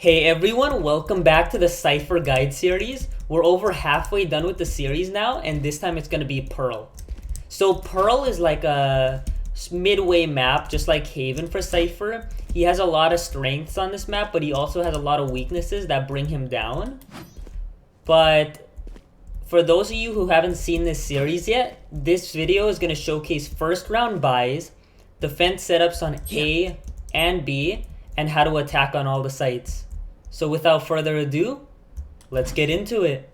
Hey everyone, welcome back to the Cypher Guide series. We're over halfway done with the series now, and this time it's going to be Pearl. So Pearl is like a midway map, just like Haven for Cypher. He has a lot of strengths on this map, but he also has a lot of weaknesses that bring him down. But for those of you who haven't seen this series yet, this video is going to showcase first round buys, defense setups on A and B, and how to attack on all the sites. So without further ado, let's get into it.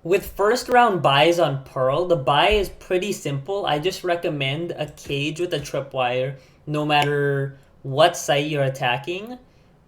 With first round buys on Pearl, the buy is pretty simple. I just recommend a cage with a tripwire no matter what site you're attacking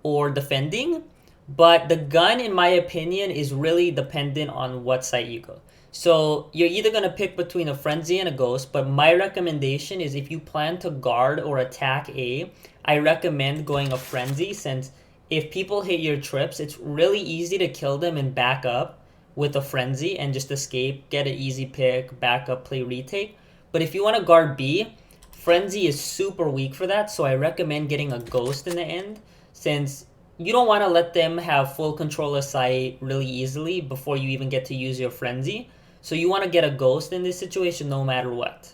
or defending. But the gun, in my opinion, is really dependent on what site you go. So you're either going to pick between a frenzy and a ghost, but my recommendation is if you plan to guard or attack A, I recommend going a frenzy, since if people hit your trips, it's really easy to kill them and back up with a frenzy and just escape, get an easy pick, back up, play retake. But if you want to guard B, frenzy is super weak for that, so I recommend getting a ghost in the end, since you don't want to let them have full control of site really easily before you even get to use your frenzy. So you want to get a ghost in this situation no matter what.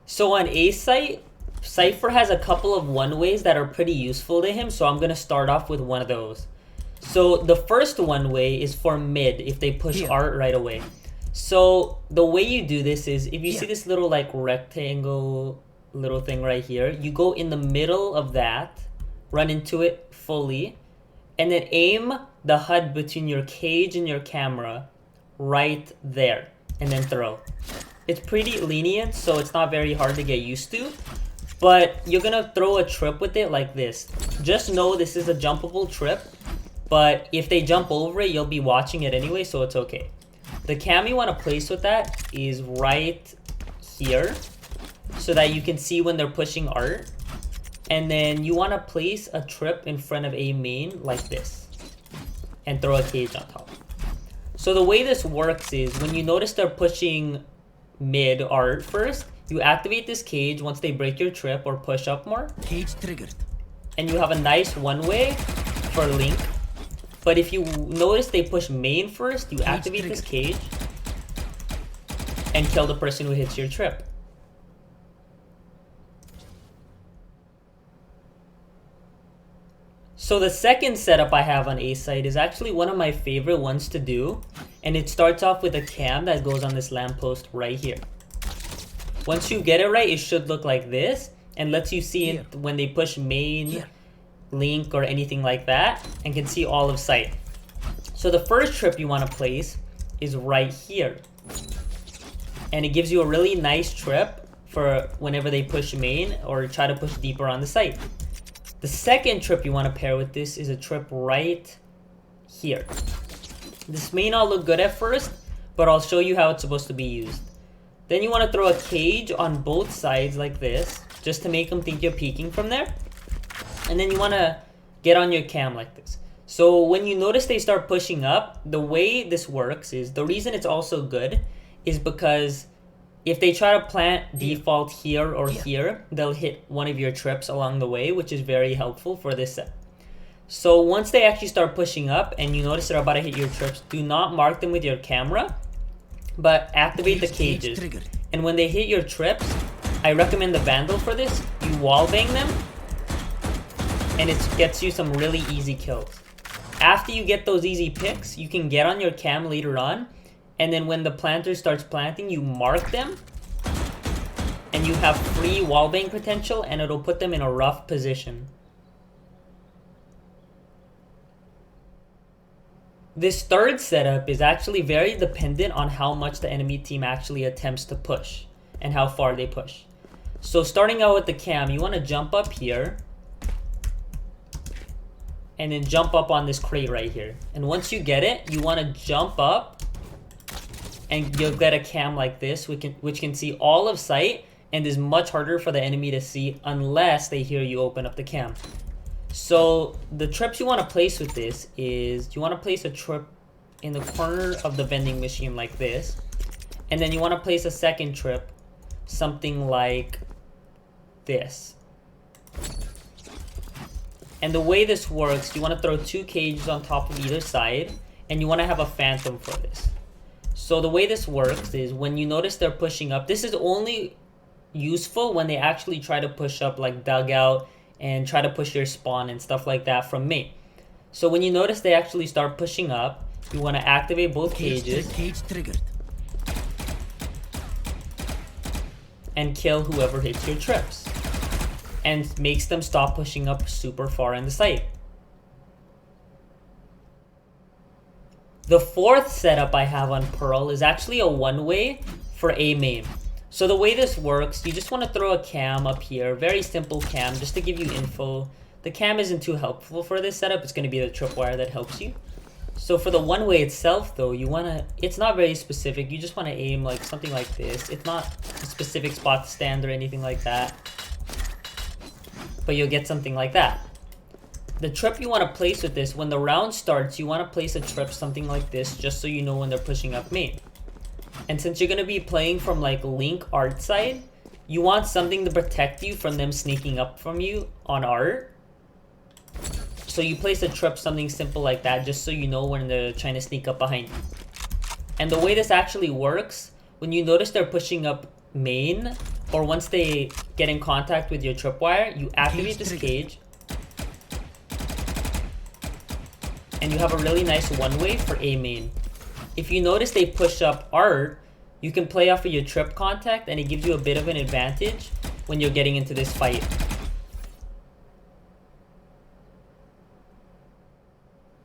So on A site, Cypher has a couple of one-ways that are pretty useful to him, so I'm going to start off with one of those. So the first one-way is for mid, if they push art right away. So the way you do this is, if you see this little like rectangle little thing right here, you go in the middle of that, run into it fully, and then aim the HUD between your cage and your camera right there, and then throw. It's pretty lenient, so it's not very hard to get used to, but you're gonna throw a trip with it like this. Just know this is a jumpable trip, but if they jump over it, you'll be watching it anyway, so it's okay. The cam you want to place with that is right here, so that you can see when they're pushing art. And then you want to place a trip in front of a main like this and throw a cage on top. So the way this works is, when you notice they're pushing mid art first, you activate this cage once they break your trip or push up more. Cage triggered. And you have a nice one-way for Link. But if you notice they push main first, you activate this cage and kill the person who hits your trip. So the second setup I have on A site is actually one of my favorite ones to do, and it starts off with a cam that goes on this lamppost right here. Once you get it right, it should look like this, and lets you see it when they push main, Link, or anything like that, and can see all of sight. So the first trip you want to place is right here, and it gives you a really nice trip for whenever they push main or try to push deeper on the site. The second trip you want to pair with this is a trip right here. This may not look good at first, but I'll show you how it's supposed to be used. Then you want to throw a cage on both sides like this, just to make them think you're peeking from there. And then you want to get on your cam like this. So when you notice they start pushing up, the way this works is, the reason it's also good is because if they try to plant default here or here, they'll hit one of your trips along the way, which is very helpful for this set. So once they actually start pushing up and you notice they're about to hit your trips, do not mark them with your camera, but activate the cages. And when they hit your trips, I recommend the Vandal for this. You wallbang them, and it gets you some really easy kills. After you get those easy picks, you can get on your cam later on, and then when the planter starts planting, you mark them, and you have free wallbang potential, and it'll put them in a rough position. This third setup is actually very dependent on how much the enemy team actually attempts to push and how far they push. So starting out with the cam, you want to jump up here and then jump up on this crate right here. And once you get it, you want to jump up and you'll get a cam like this, which can see all of sight and is much harder for the enemy to see unless they hear you open up the cam. So the trips you want to place with this is, you want to place a trip in the corner of the vending machine like this, and then you want to place a second trip something like this. And the way this works, you want to throw 2 cages on top of either side, and you want to have a phantom for this. So the way this works is when you notice they're pushing up, this is only useful when they actually try to push up like dugout and try to push your spawn and stuff like that from main. So when you notice they actually start pushing up, you want to activate both cages Cage triggered. and kill whoever hits your trips, and makes them stop pushing up super far in the site. The fourth setup I have on Pearl is actually a one-way for A main. So the way this works, you just want to throw a cam up here, very simple cam, just to give you info. The cam isn't too helpful for this setup, it's going to be the tripwire that helps you. So for the one-way itself though, you want to, it's not very specific, you just want to aim like something like this. It's not a specific spot to stand or anything like that, but you'll get something like that. The trip you want to place with this, when the round starts, you want to place a trip something like this, just so you know when they're pushing up main. And since you're going to be playing from like Link art side, you want something to protect you from them sneaking up from you on art. So you place a trip something simple like that, just so you know when they're trying to sneak up behind you. And the way this actually works, when you notice they're pushing up main, or once they get in contact with your tripwire, you activate this cage, and you have a really nice one-way for A main. If you notice they push up art, you can play off of your trip contact, and it gives you a bit of an advantage when you're getting into this fight.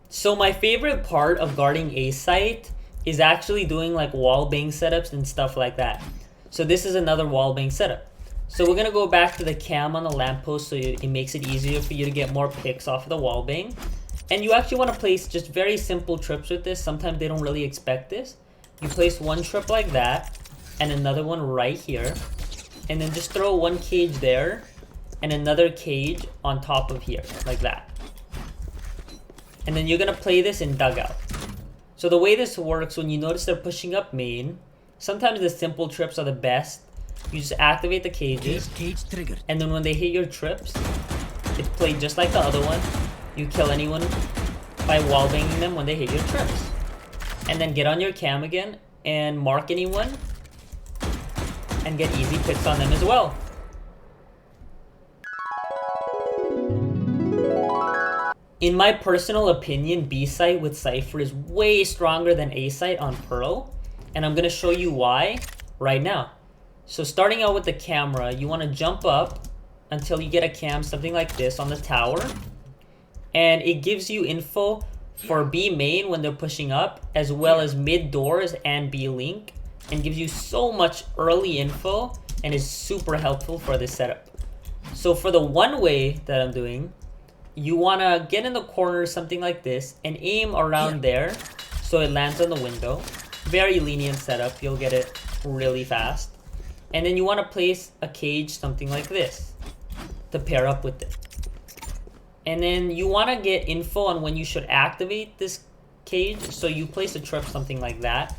So my favorite part of guarding A site is actually doing like wallbang setups and stuff like that. So this is another wallbang setup. So we're gonna go back to the cam on the lamppost, so it makes it easier for you to get more picks off of the wallbang. And you actually want to place just very simple trips with this. Sometimes they don't really expect this. You place one trip like that, and another one right here, and then just throw one cage there, and another cage on top of here, like that. And then you're gonna play this in dugout. So the way this works, when you notice they're pushing up main, sometimes the simple trips are the best. You just activate the cages, Cage triggered. and then when they hit your trips, it's played just like the other one. You kill anyone by wallbanging them when they hit your trips. And then get on your cam again and mark anyone and get easy picks on them as well. In my personal opinion, B site with Cypher is way stronger than A site on Pearl, and I'm going to show you why right now. So starting out with the camera, you want to jump up until you get a cam something like this on the tower, and it gives you info for B main when they're pushing up, as well as mid doors and B link, and gives you so much early info and is super helpful for this setup. So for the one way that I'm doing, you want to get in the corner something like this and aim around there so it lands on the window. Very lenient setup, you'll get it really fast. And then you want to place a cage something like this to pair up with it. And then you want to get info on when you should activate this cage, so you place a trip something like that.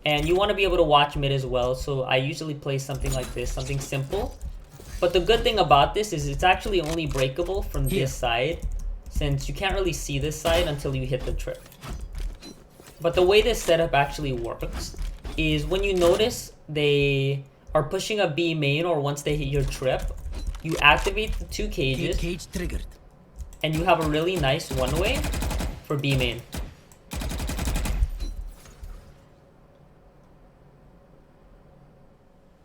And you want to be able to watch mid as well, so I usually place something like this, something simple. But the good thing about this is it's actually only breakable from this side, since you can't really see this side until you hit the trip. But the way this setup actually works is when you notice they are pushing a B main, or once they hit your trip, you activate the 2 cages. Cage triggered. And you have a really nice one-way for B main.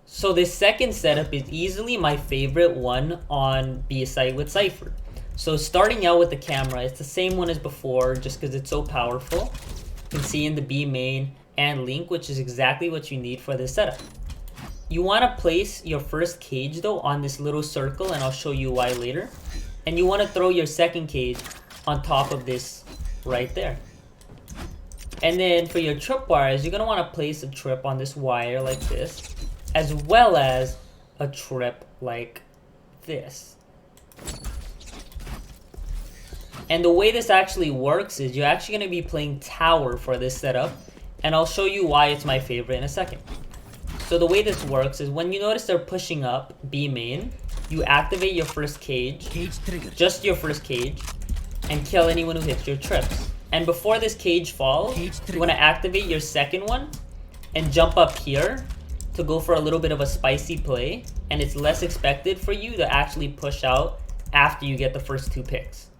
So this second setup is easily my favorite one on B site with Cypher. So starting out with the camera, it's the same one as before, just because it's so powerful. You can see in the B main and link, which is exactly what you need for this setup. You want to place your first cage though on this little circle, and I'll show you why later. And you want to throw your second cage on top of this right there. And then for your tripwires, you're going to want to place a trip on this wire like this, as well as a trip like this. And the way this actually works is you're actually going to be playing tower for this setup, and I'll show you why it's my favorite in a second. So the way this works is when you notice they're pushing up B main, you activate your first cage, just your first cage, and kill anyone who hits your trips. And before this cage falls, you want to activate your second one and jump up here to go for a little bit of a spicy play, and it's less expected for you to actually push out after you get the first 2 picks.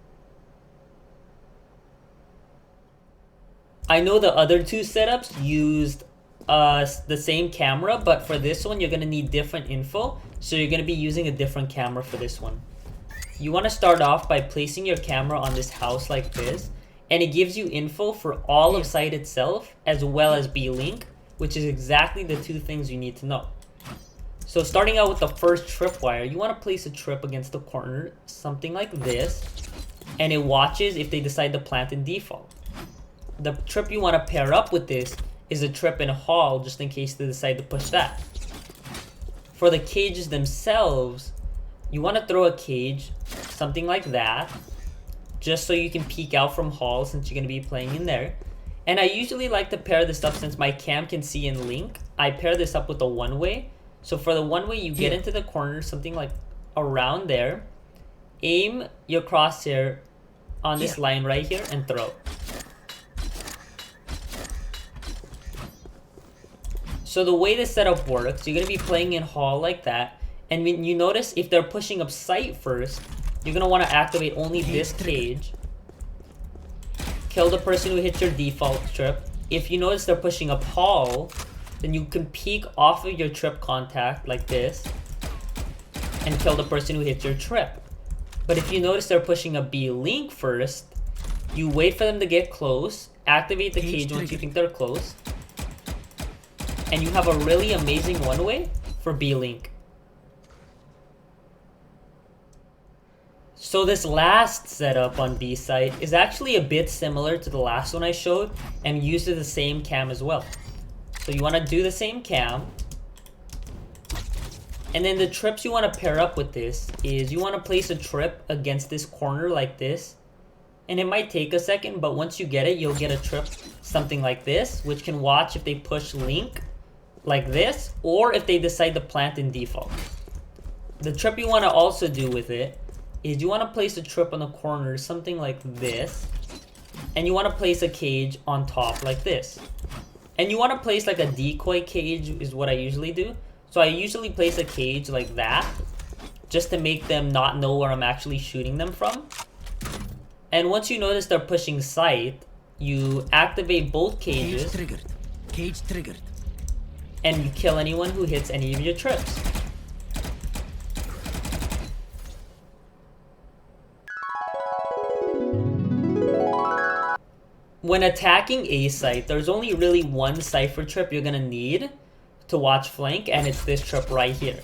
I know the other 2 setups used the same camera, but for this one you're going to need different info, so you're going to be using a different camera for this one. You want to start off by placing your camera on this house like this, and it gives you info for all of site itself as well as B-Link, which is exactly the 2 things you need to know. So starting out with the first tripwire, you want to place a trip against the corner, something like this, and it watches if they decide to plant in default. The trip you want to pair up with this is a trip in a hall, just in case they decide to push that. For the cages themselves, you want to throw a cage, something like that, just so you can peek out from hall since you're going to be playing in there. And I usually like to pair this up, since my cam can see in link, I pair this up with a one-way. So for the one-way, you get into the corner, something like around there, aim your crosshair on this line right here and throw. So the way this setup works, you're going to be playing in hall like that, and when you notice if they're pushing up site first, you're going to want to activate only this cage, kill the person who hits your default trip. If you notice they're pushing up hall, then you can peek off of your trip contact like this and kill the person who hits your trip. But if you notice they're pushing a B-Link first, you wait for them to get close, activate the cage once you think they're close, and you have a really amazing one-way for B-Link. So this last setup on B site is actually a bit similar to the last one I showed and uses the same cam as well. So you want to do the same cam, and then the trips you want to pair up with this is you want to place a trip against this corner like this, and it might take a second, but once you get it, you'll get a trip something like this, which can watch if they push link like this, or if they decide to plant in default. The trip you want to also do with it is you want to place a trip on the corner, something like this, and you want to place a cage on top like this. And you want to place like a decoy cage is what I usually do. So I usually place a cage like that, just to make them not know where I'm actually shooting them from. And once you notice they're pushing site, you activate both cages. Cage triggered. And you kill anyone who hits any of your trips. When attacking A site, there's only really one Cypher trip you're gonna need to watch flank, and it's this trip right here.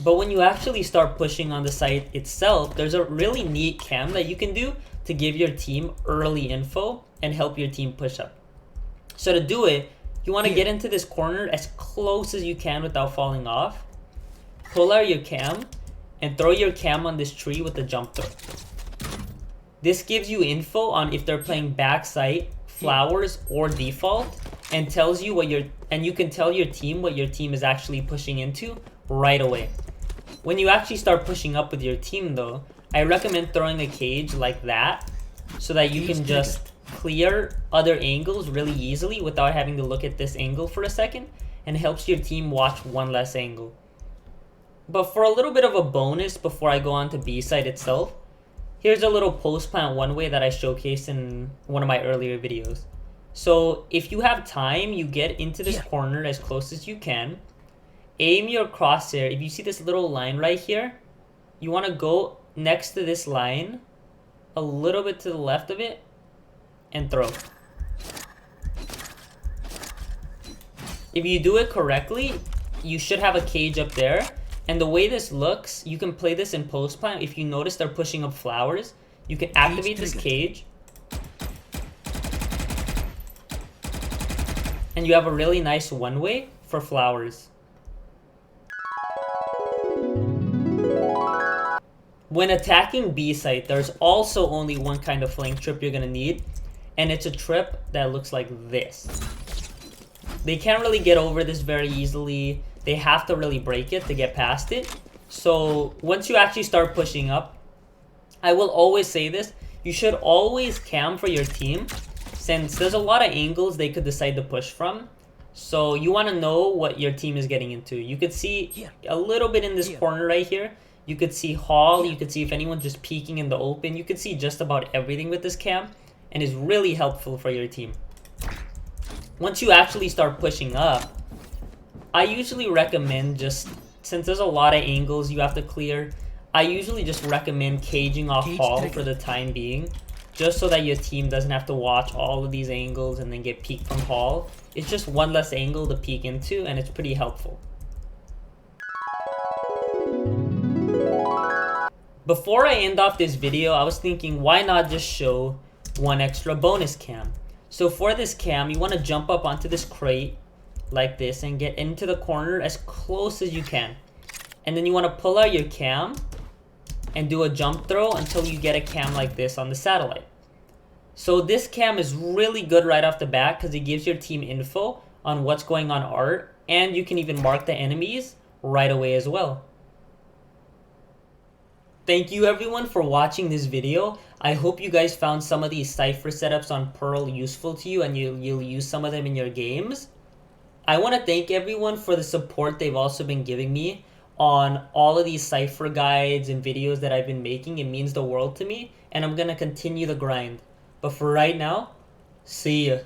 But when you actually start pushing on the site itself, there's a really neat cam that you can do to give your team early info and help your team push up. So to do it, you want to get into this corner as close as you can without falling off. Pull out your cam and throw your cam on this tree with the jump throw. This gives you info on if they're playing backside, flowers, or default, and tells you and you can tell your team what your team is actually pushing into right away. When you actually start pushing up with your team though, I recommend throwing a cage like that so that you can just clear other angles really easily without having to look at this angle for a second, and helps your team watch one less angle. But for a little bit of a bonus before I go on to B site itself, here's a little post plant one way that I showcased in one of my earlier videos. So if you have time, you get into this corner as close as you can, aim your crosshair. If you see this little line right here, you want to go next to this line, a little bit to the left of it, and throw. If you do it correctly, you should have a cage up there. And the way this looks, you can play this in post plant. If you notice they're pushing up flowers, you can activate this cage, and you have a really nice one-way for flowers. When attacking B site, there's also only one kind of flank trip you're gonna need, and it's a trip that looks like this. they can't really get over this very easily. They have to really break it to get past it. So once you actually start pushing up, I will always say this, you should always cam for your team, since there's a lot of angles they could decide to push from. So you want to know what your team is getting into. You could see a little bit in this corner right here. You could see Hall. You could see if anyone's just peeking in the open. You could see just about everything with this cam, and is really helpful for your team. Once you actually start pushing up, I usually recommend just, since there's a lot of angles you have to clear, I usually just recommend caging off Hall for the time being, just so that your team doesn't have to watch all of these angles and then get peeked from Hall. It's just one less angle to peek into, and it's pretty helpful. Before I end off this video, I was thinking, why not just show one extra bonus cam? So for this cam, you want to jump up onto this crate like this and get into the corner as close as you can. And then you want to pull out your cam and do a jump throw until you get a cam like this on the satellite. So this cam is really good right off the bat because it gives your team info on what's going on art, and you can even mark the enemies right away as well. Thank you everyone for watching this video. I hope you guys found some of these Cypher setups on Pearl useful to you, and you'll use some of them in your games. I want to thank everyone for the support they've also been giving me on all of these Cypher guides and videos that I've been making. It means the world to me, and I'm going to continue the grind. But for right now, see ya.